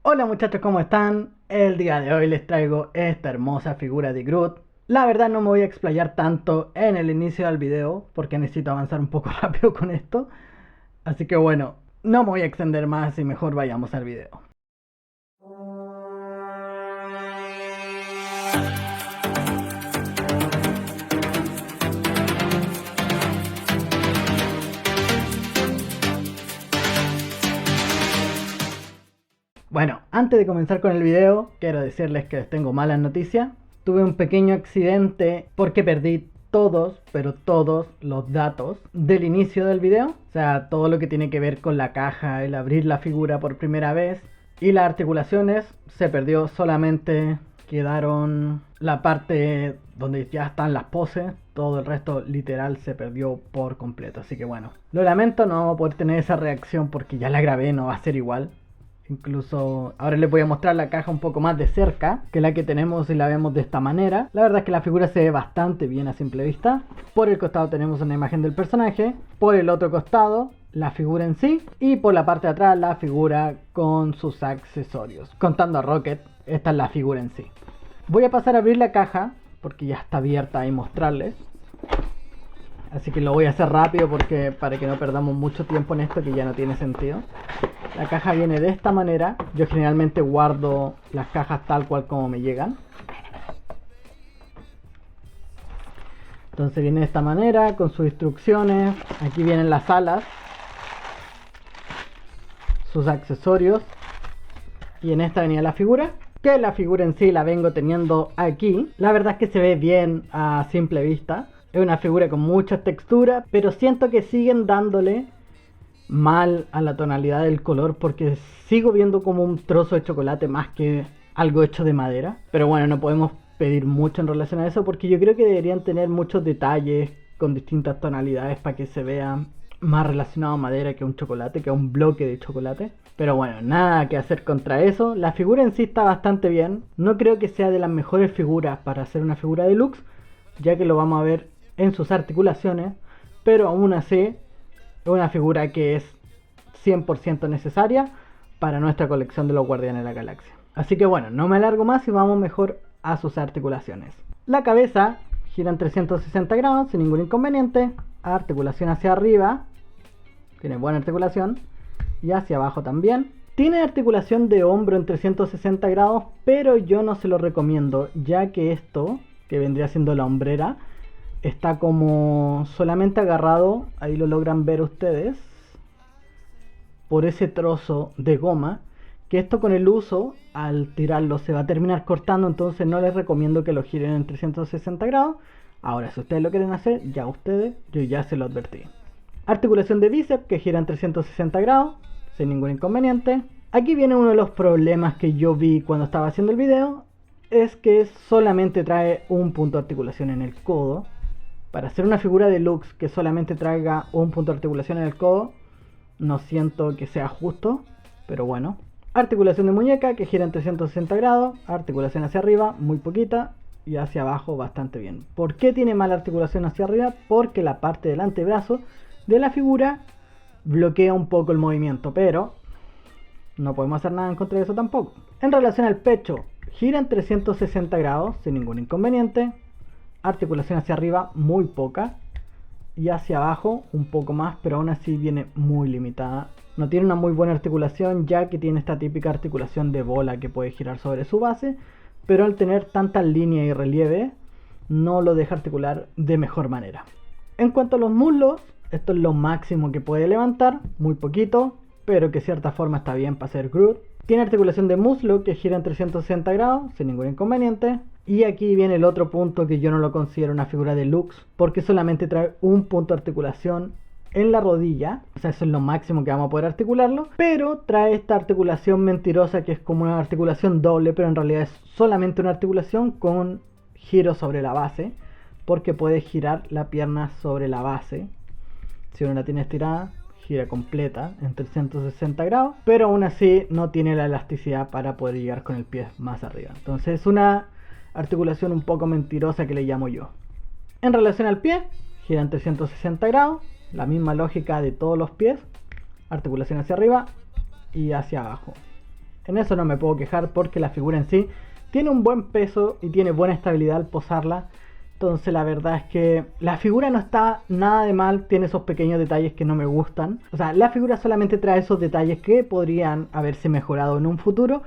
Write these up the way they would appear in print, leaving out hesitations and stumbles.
Hola muchachos, ¿cómo están? El día de hoy les traigo esta hermosa figura de Groot. La verdad no me voy a explayar tanto en el inicio del video porque necesito avanzar un poco rápido con esto. Así que bueno, no me voy a extender más y mejor vayamos al video. Bueno, antes de comenzar con el video, quiero decirles que les tengo malas noticias. Tuve un pequeño accidente porque perdí todos, pero todos los datos del inicio del video. O sea, todo lo que tiene que ver con la caja, el abrir la figura por primera vez. Y las articulaciones se perdió, solamente quedaron la parte donde ya están las poses. Todo el resto literal se perdió por completo. Así que bueno, lo lamento, no vamos a poder tener esa reacción porque ya la grabé, no va a ser igual. Incluso ahora les voy a mostrar la caja un poco más de cerca que la que tenemos si la vemos de esta manera. La verdad es que la figura se ve bastante bien a simple vista. Por el costado tenemos una imagen del personaje, por el otro costado la figura en sí y por la parte de atrás la figura con sus accesorios. Contando a Rocket, esta es la figura en sí. Voy a pasar a abrir la caja porque ya está abierta y mostrarles. Así que lo voy a hacer rápido porque para que no perdamos mucho tiempo en esto que ya no tiene sentido. La caja viene de esta manera. Yo generalmente guardo las cajas tal cual como me llegan. Entonces viene de esta manera con sus instrucciones. Aquí vienen las alas, sus accesorios. Y en esta venía la figura. Que la figura en sí la vengo teniendo aquí. La verdad es que se ve bien a simple vista. Es una figura con muchas texturas, pero siento que siguen dándole mal a la tonalidad del color porque sigo viendo como un trozo de chocolate más que algo hecho de madera. Pero bueno, no podemos pedir mucho en relación a eso porque yo creo que deberían tener muchos detalles con distintas tonalidades para que se vea más relacionado a madera que a un chocolate, que a un bloque de chocolate. Pero bueno, nada que hacer contra eso. La figura en sí está bastante bien. No creo que sea de las mejores figuras para hacer una figura deluxe, ya que lo vamos a ver en sus articulaciones, pero aún así es una figura que es 100% necesaria para nuestra colección de los Guardianes de la Galaxia. Así que bueno, no me alargo más y vamos mejor a sus articulaciones. La cabeza gira en 360 grados sin ningún inconveniente. Articulación hacia arriba, tiene buena articulación, y hacia abajo también. Tiene articulación de hombro en 360 grados, pero yo no se lo recomiendo, ya que esto, que vendría siendo la hombrera, está como solamente agarrado, ahí lo logran ver ustedes, por ese trozo de goma, que esto con el uso, al tirarlo se va a terminar cortando, entonces no les recomiendo que lo giren en 360 grados. Ahora, si ustedes lo quieren hacer, ya ustedes, yo ya se lo advertí. Articulación de bíceps que gira en 360 grados, sin ningún inconveniente. Aquí viene uno de los problemas que yo vi cuando estaba haciendo el video, es que solamente trae un punto de articulación en el codo. Para hacer una figura deluxe que solamente traiga un punto de articulación en el codo, no siento que sea justo, pero bueno. Articulación de muñeca que gira en 360 grados, articulación hacia arriba, muy poquita, y hacia abajo bastante bien. ¿Por qué tiene mala articulación hacia arriba? Porque la parte del antebrazo de la figura bloquea un poco el movimiento, pero no podemos hacer nada en contra de eso tampoco. En relación al pecho, gira en 360 grados sin ningún inconveniente. Articulación hacia arriba muy poca y hacia abajo un poco más, pero aún así viene muy limitada. No tiene una muy buena articulación, ya que tiene esta típica articulación de bola que puede girar sobre su base, pero al tener tantas líneas y relieve no lo deja articular de mejor manera. En cuanto a los muslos, esto es lo máximo que puede levantar, muy poquito, pero que de cierta forma está bien para hacer Groot. Tiene articulación de muslo que gira en 360 grados sin ningún inconveniente. Y aquí viene el otro punto que yo no lo considero una figura deluxe, porque solamente trae un punto de articulación en la rodilla. O sea, eso es lo máximo que vamos a poder articularlo. Pero trae esta articulación mentirosa que es como una articulación doble, pero en realidad es solamente una articulación con giro sobre la base, porque puede girar la pierna sobre la base. Si uno la tiene estirada, gira completa en 360 grados, pero aún así no tiene la elasticidad para poder llegar con el pie más arriba. Entonces es una articulación un poco mentirosa que le llamo yo. En relación al pie, gira en 360 grados, la misma lógica de todos los pies, articulación hacia arriba y hacia abajo. En eso no me puedo quejar porque la figura en sí tiene un buen peso y tiene buena estabilidad al posarla. Entonces la verdad es que la figura no está nada de mal, tiene esos pequeños detalles que no me gustan. O sea, la figura solamente trae esos detalles que podrían haberse mejorado en un futuro,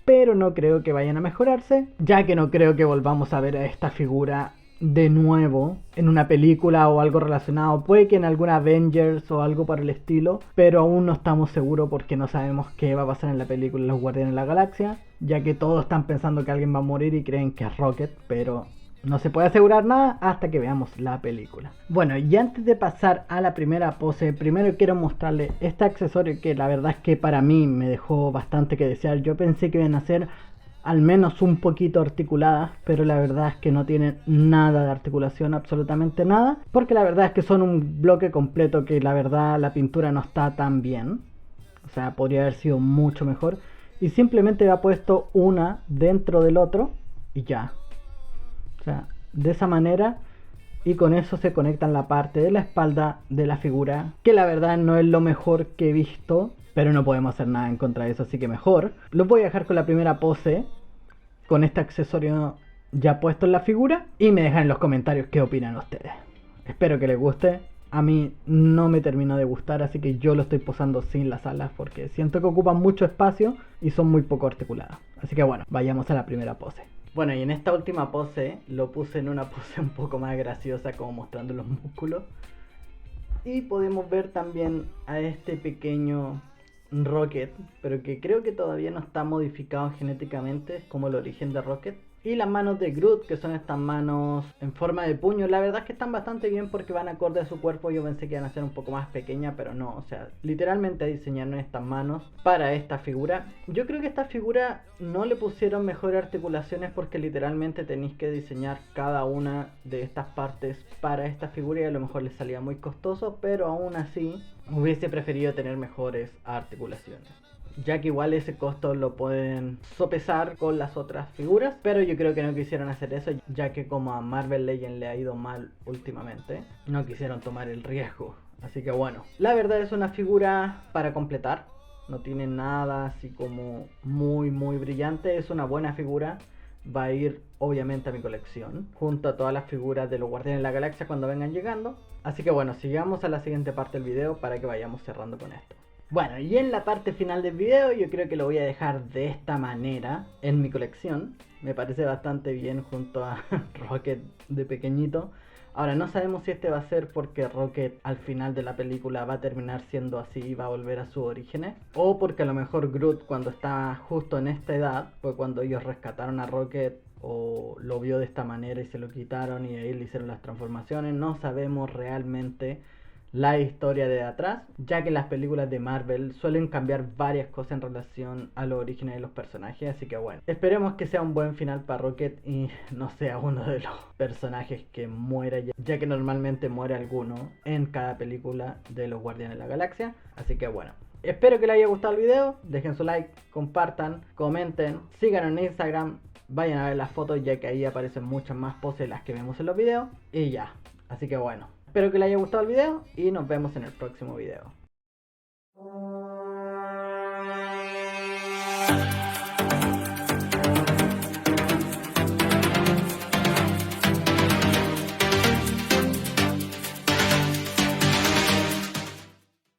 pero no creo que vayan a mejorarse, ya que no creo que volvamos a ver a esta figura de nuevo en una película o algo relacionado. Puede que en alguna Avengers o algo por el estilo, pero aún no estamos seguros porque no sabemos qué va a pasar en la película Los Guardianes de la Galaxia, ya que todos están pensando que alguien va a morir y creen que es Rocket, pero no se puede asegurar nada hasta que veamos la película. Bueno, y antes de pasar a la primera pose, primero quiero mostrarles este accesorio que la verdad es que para mí me dejó bastante que desear. Yo pensé que iban a ser al menos un poquito articuladas, pero la verdad es que no tienen nada de articulación, absolutamente nada, porque la verdad es que son un bloque completo que la verdad la pintura no está tan bien. O sea, podría haber sido mucho mejor. Y simplemente ha puesto una dentro del otro y ya. O sea, de esa manera, y con eso se conectan la parte de la espalda de la figura, que la verdad no es lo mejor que he visto, pero no podemos hacer nada en contra de eso, así que mejor. Los voy a dejar con la primera pose, con este accesorio ya puesto en la figura, y me dejan en los comentarios qué opinan ustedes. Espero que les guste. A mí no me terminó de gustar, así que yo lo estoy posando sin las alas porque siento que ocupan mucho espacio y son muy poco articuladas. Así que bueno, vayamos a la primera pose. Bueno, y en esta última pose lo puse en una pose un poco más graciosa, como mostrando los músculos. Y podemos ver también a este pequeño Rocket, pero que creo que todavía no está modificado genéticamente, es como el origen de Rocket. Y las manos de Groot, que son estas manos en forma de puño, la verdad es que están bastante bien porque van acorde a su cuerpo. Yo pensé que iban a ser un poco más pequeñas, pero no, o sea, literalmente diseñaron estas manos para esta figura. Yo creo que esta figura no le pusieron mejores articulaciones porque literalmente tenéis que diseñar cada una de estas partes para esta figura y a lo mejor les salía muy costoso, pero aún así hubiese preferido tener mejores articulaciones, ya que igual ese costo lo pueden sopesar con las otras figuras, pero yo creo que no quisieron hacer eso, ya que como a Marvel Legends le ha ido mal últimamente, no quisieron tomar el riesgo. Así que bueno, la verdad es una figura para completar, no tiene nada así como muy brillante, es una buena figura. Va a ir obviamente a mi colección, junto a todas las figuras de los Guardianes de la Galaxia cuando vengan llegando. Así que bueno, sigamos a la siguiente parte del video para que vayamos cerrando con esto. Bueno, y en la parte final del video yo creo que lo voy a dejar de esta manera en mi colección. Me parece bastante bien junto a Rocket de pequeñito. Ahora no sabemos si este va a ser porque Rocket al final de la película va a terminar siendo así y va a volver a sus orígenes, o porque a lo mejor Groot cuando está justo en esta edad fue cuando ellos rescataron a Rocket o lo vio de esta manera y se lo quitaron y ahí le hicieron las transformaciones. No sabemos realmente la historia de atrás, ya que las películas de Marvel suelen cambiar varias cosas en relación a los orígenes de los personajes, así que bueno, esperemos que sea un buen final para Rocket y no sea uno de los personajes que muera, ya que normalmente muere alguno en cada película de los Guardianes de la Galaxia. Así que bueno, espero que les haya gustado el video, dejen su like, compartan, comenten, síganos en Instagram, vayan a ver las fotos ya que ahí aparecen muchas más poses de las que vemos en los videos y ya, así que bueno. Espero que les haya gustado el video y nos vemos en el próximo video.